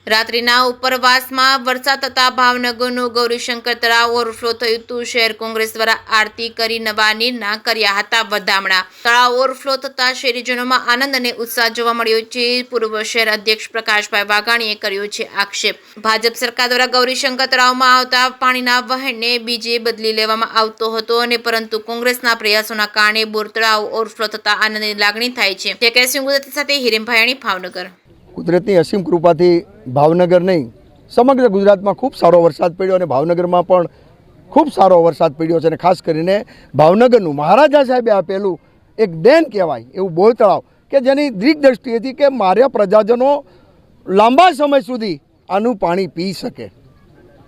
રાત્રિના ઉપરવાસમાં વરસાદ થતા ભાવનગરનું ગૌરીશંકર તળાવ ઓવરફ્લો થયું હતું। શહેર કોંગ્રેસ દ્વારા આરતી કરી નવા નીરના કર્યા હતા વધામણા। તળાવ ઓવરફ્લો થતા શહેરીજનોમાં આનંદ અને ઉત્સાહ જોવા મળ્યો છે। પૂર્વ શહેર અધ્યક્ષ પ્રકાશભાઈ વાઘાણીએ કર્યો છે આક્ષેપ। ભાજપ સરકાર દ્વારા ગૌરીશંકર તળાવમાં આવતા પાણીના વહેણને બીજે બદલી લેવામાં આવતો હતો અને પરંતુ કોંગ્રેસના પ્રયાસોના કારણે બોર તળાવ ઓવરફ્લો થતા આનંદની લાગણી થાય છે। ટેકેસિંહ ગુજરાતી સાથે હિરેન ભાયાણી, ભાવનગર। કુદરતની અસીમ કૃપાથી ભાવનગર નહીં સમગ્ર ગુજરાતમાં ખૂબ સારો વરસાદ પડ્યો અને ભાવનગરમાં પણ ખૂબ સારો વરસાદ પડ્યો છે અને ખાસ કરીને ભાવનગરનું મહારાજા સાહેબે આપેલું એક દેન કહેવાય એવું બોર તળાવ કે જેની દીર્ઘદ્રષ્ટિ હતી કે મારા પ્રજાજનો લાંબા સમય સુધી આનું પાણી પી શકે।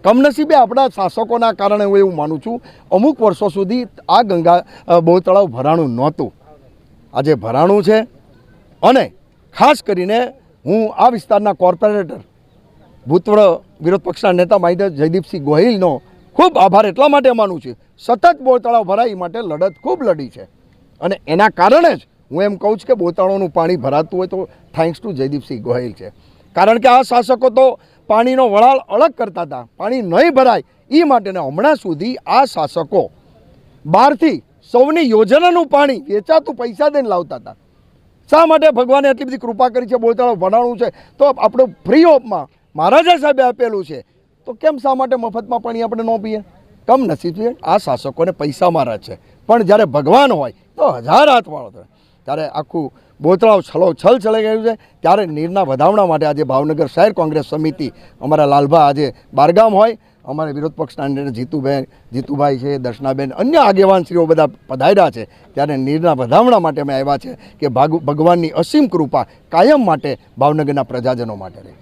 કમનસીબે આપણા શાસકોના કારણે હું એવું માનું છું અમુક વર્ષો સુધી આ બોર તળાવ ભરાણું નહોતું, આજે ભરાણું છે। અને ખાસ કરીને હું આ વિસ્તારના કોર્પોરેટર ભૂતપૂર્વ વિરોધ પક્ષના નેતા માહિતી જયદીપસિંહ ગોહિલનો ખૂબ આભાર એટલા માટે માનું છું, સતત બોર તળાવ ભરાય એ માટે લડત ખૂબ લડી છે અને એના કારણે જ હું એમ કહું છું કે બોર તળાવનું પાણી ભરાતું હોય તો થેન્ક્સ ટુ જયદીપસિંહ ગોહિલ છે। કારણ કે આ શાસકો તો પાણીનો વળાળ અલગ કરતા હતા, પાણી નહીં ભરાય એ માટેને હમણાં સુધી આ શાસકો બહારથી સૌની યોજનાનું પાણી વેચાતું પૈસા દઈને લાવતા હતા। શા માટે ભગવાને એટલી બધી કૃપા કરી છે, બોર તળાવ ભરાણું છે તો આપણું ફ્રી ઓફમાં મહારાજા સાહેબે આપેલું છે તો કેમ શા માટે મફતમાં પાણી આપણે ન પીએ? કમનસીબે આ શાસકોને પૈસા મારા છે, પણ જ્યારે ભગવાન હોય તો હજાર હાથવાળો થાય। ત્યારે આખું બોર તળાવ છલ ચલાઈ ગયું છે। ત્યારે નીરના વધામણા માટે આજે ભાવનગર શહેર કોંગ્રેસ સમિતિ અમારા લાલભા આજે બારગામ હોય, અમારે વિરોધ પક્ષના જીતુભાઈ છે, દર્શનાબેન, અન્ય આગેવાનશ્રીઓ બધા પધાર્યા છે। ત્યારે નીરના વધામણા માટે અમે આવ્યા છે કે ભગવાનની અસીમ કૃપા કાયમ માટે ભાવનગરના પ્રજાજનો માટે રહે।